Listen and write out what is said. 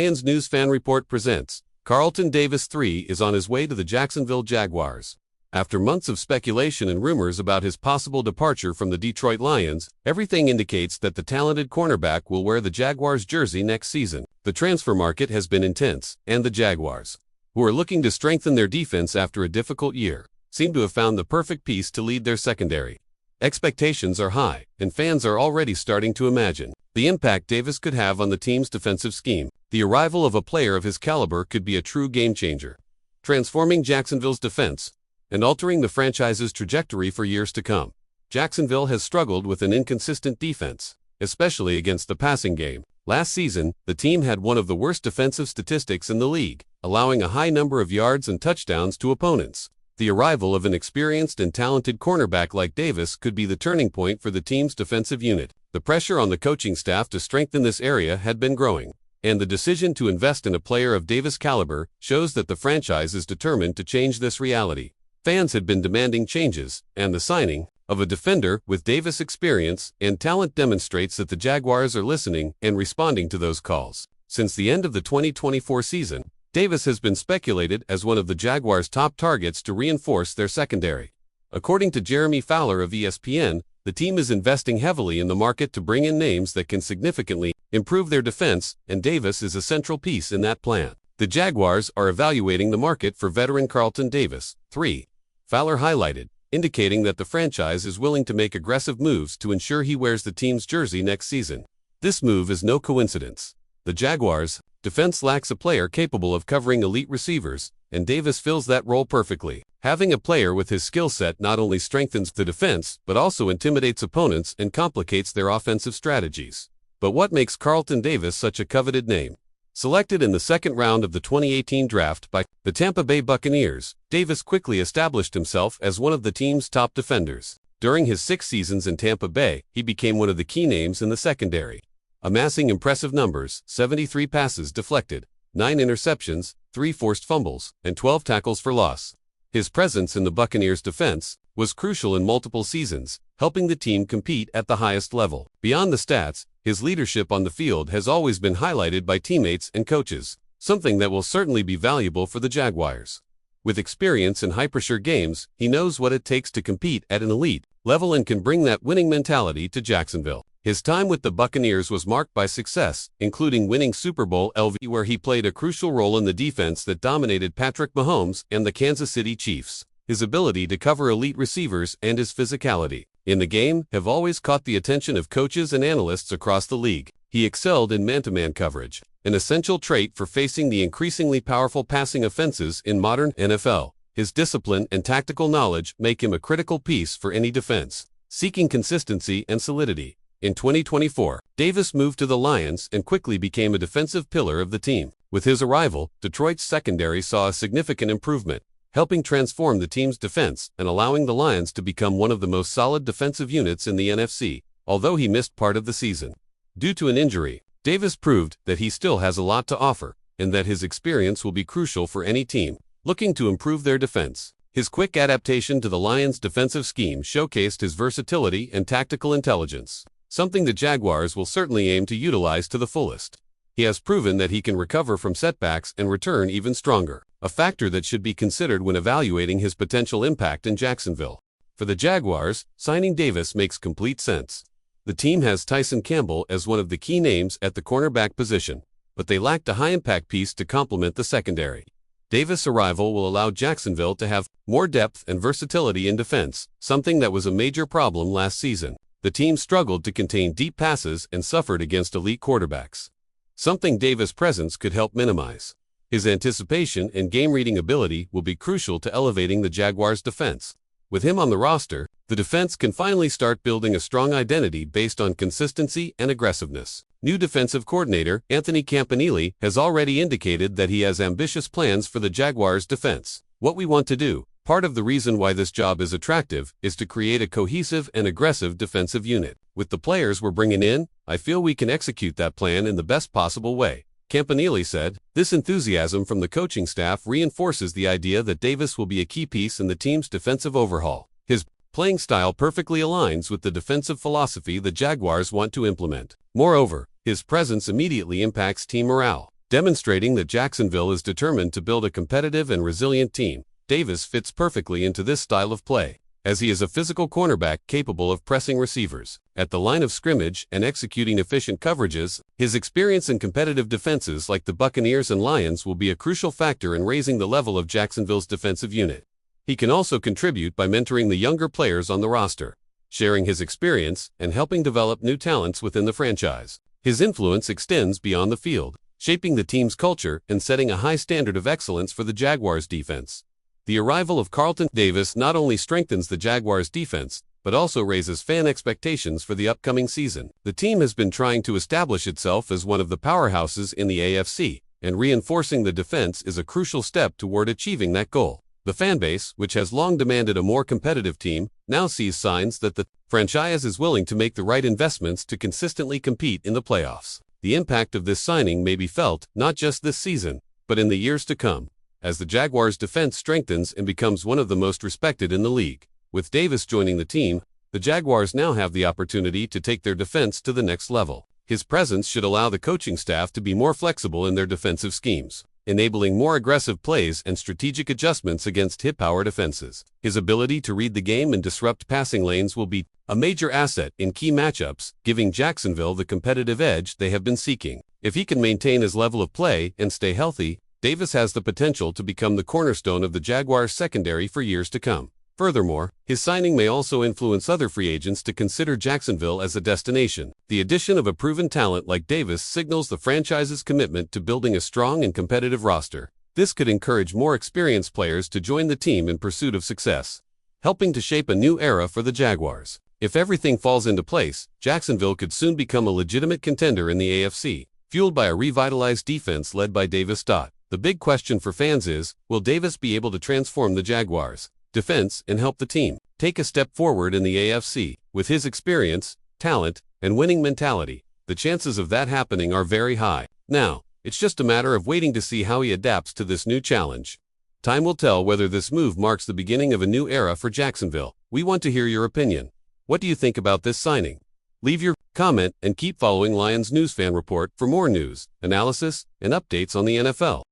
Lions News Fan Report presents, Carlton Davis III is on his way to the Jacksonville Jaguars. After months of speculation and rumors about his possible departure from the Detroit Lions, everything indicates that the talented cornerback will wear the Jaguars jersey next season. The transfer market has been intense, and the Jaguars, who are looking to strengthen their defense after a difficult year, seem to have found the perfect piece to lead their secondary. Expectations are high, and fans are already starting to imagine the impact Davis could have on the team's defensive scheme. The arrival of a player of his caliber could be a true game-changer, transforming Jacksonville's defense and altering the franchise's trajectory for years to come. Jacksonville has struggled with an inconsistent defense, especially against the passing game. Last season, the team had one of the worst defensive statistics in the league, allowing a high number of yards and touchdowns to opponents. The arrival of an experienced and talented cornerback like Davis could be the turning point for the team's defensive unit. The pressure on the coaching staff to strengthen this area had been growing, and the decision to invest in a player of Davis' caliber shows that the franchise is determined to change this reality. Fans had been demanding changes, and the signing of a defender with Davis' experience and talent demonstrates that the Jaguars are listening and responding to those calls. Since the end of the 2024 season, Davis has been speculated as one of the Jaguars' top targets to reinforce their secondary. According to Jeremy Fowler of ESPN, the team is investing heavily in the market to bring in names that can significantly improve their defense, and Davis is a central piece in that plan. The Jaguars are evaluating the market for veteran Carlton Davis III, Fowler highlighted, indicating that the franchise is willing to make aggressive moves to ensure he wears the team's jersey next season. This move is no coincidence. The Jaguars' defense lacks a player capable of covering elite receivers, and Davis fills that role perfectly. Having a player with his skill set not only strengthens the defense, but also intimidates opponents and complicates their offensive strategies. But what makes Carlton Davis such a coveted name? Selected in the second round of the 2018 draft by the Tampa Bay Buccaneers, Davis quickly established himself as one of the team's top defenders. During his 6 seasons in Tampa Bay, he became one of the key names in the secondary, amassing impressive numbers: 73 passes deflected, 9 interceptions, 3 forced fumbles, and 12 tackles for loss. His presence in the Buccaneers' defense was crucial in multiple seasons, helping the team compete at the highest level. Beyond the stats, his leadership on the field has always been highlighted by teammates and coaches, something that will certainly be valuable for the Jaguars. With experience in high-pressure games, he knows what it takes to compete at an elite level and can bring that winning mentality to Jacksonville. His time with the Buccaneers was marked by success, including winning Super Bowl LV, where he played a crucial role in the defense that dominated Patrick Mahomes and the Kansas City Chiefs. His ability to cover elite receivers and his physicality in the game have always caught the attention of coaches and analysts across the league. He excelled in man-to-man coverage, an essential trait for facing the increasingly powerful passing offenses in modern NFL. His discipline and tactical knowledge make him a critical piece for any defense seeking consistency and solidity. In 2024, Davis moved to the Lions and quickly became a defensive pillar of the team. With his arrival, Detroit's secondary saw a significant improvement, helping transform the team's defense and allowing the Lions to become one of the most solid defensive units in the NFC. Although he missed part of the season due to an injury, Davis proved that he still has a lot to offer and that his experience will be crucial for any team looking to improve their defense. His quick adaptation to the Lions' defensive scheme showcased his versatility and tactical intelligence, something the Jaguars will certainly aim to utilize to the fullest. He has proven that he can recover from setbacks and return even stronger, a factor that should be considered when evaluating his potential impact in Jacksonville. For the Jaguars, signing Davis makes complete sense. The team has Tyson Campbell as one of the key names at the cornerback position, but they lacked a high-impact piece to complement the secondary. Davis' arrival will allow Jacksonville to have more depth and versatility in defense, something that was a major problem last season. The team struggled to contain deep passes and suffered against elite quarterbacks, something Davis' presence could help minimize. His anticipation and game-reading ability will be crucial to elevating the Jaguars' defense. With him on the roster, the defense can finally start building a strong identity based on consistency and aggressiveness. New defensive coordinator Anthony Campanile has already indicated that he has ambitious plans for the Jaguars' defense. What we want to do, part of the reason why this job is attractive, is to create a cohesive and aggressive defensive unit. With the players we're bringing in, I feel we can execute that plan in the best possible way, Campanile said. This enthusiasm from the coaching staff reinforces the idea that Davis will be a key piece in the team's defensive overhaul. His playing style perfectly aligns with the defensive philosophy the Jaguars want to implement. Moreover, his presence immediately impacts team morale. Demonstrating that Jacksonville is determined to build a competitive and resilient team, Davis fits perfectly into this style of play, as he is a physical cornerback capable of pressing receivers at the line of scrimmage and executing efficient coverages. His experience in competitive defenses like the Buccaneers and Lions will be a crucial factor in raising the level of Jacksonville's defensive unit. He can also contribute by mentoring the younger players on the roster, sharing his experience and helping develop new talents within the franchise. His influence extends beyond the field, shaping the team's culture and setting a high standard of excellence for the Jaguars' defense. The arrival of Carlton Davis not only strengthens the Jaguars' defense, but also raises fan expectations for the upcoming season. The team has been trying to establish itself as one of the powerhouses in the AFC, and reinforcing the defense is a crucial step toward achieving that goal. The fanbase, which has long demanded a more competitive team, now sees signs that the franchise is willing to make the right investments to consistently compete in the playoffs. The impact of this signing may be felt not just this season, but in the years to come, as the Jaguars' defense strengthens and becomes one of the most respected in the league. With Davis joining the team, the Jaguars now have the opportunity to take their defense to the next level. His presence should allow the coaching staff to be more flexible in their defensive schemes, enabling more aggressive plays and strategic adjustments against high-power defenses. His ability to read the game and disrupt passing lanes will be a major asset in key matchups, giving Jacksonville the competitive edge they have been seeking. If he can maintain his level of play and stay healthy, Davis has the potential to become the cornerstone of the Jaguars' secondary for years to come. Furthermore, his signing may also influence other free agents to consider Jacksonville as a destination. The addition of a proven talent like Davis signals the franchise's commitment to building a strong and competitive roster. This could encourage more experienced players to join the team in pursuit of success, helping to shape a new era for the Jaguars. If everything falls into place, Jacksonville could soon become a legitimate contender in the AFC, fueled by a revitalized defense led by Davis. The big question for fans is, will Davis be able to transform the Jaguars' defense and help the team take a step forward in the AFC? With his experience, talent, and winning mentality, the chances of that happening are very high. Now, it's just a matter of waiting to see how he adapts to this new challenge. Time will tell whether this move marks the beginning of a new era for Jacksonville. We want to hear your opinion. What do you think about this signing? Leave your comment and keep following Lions News Fan Report for more news, analysis, and updates on the NFL.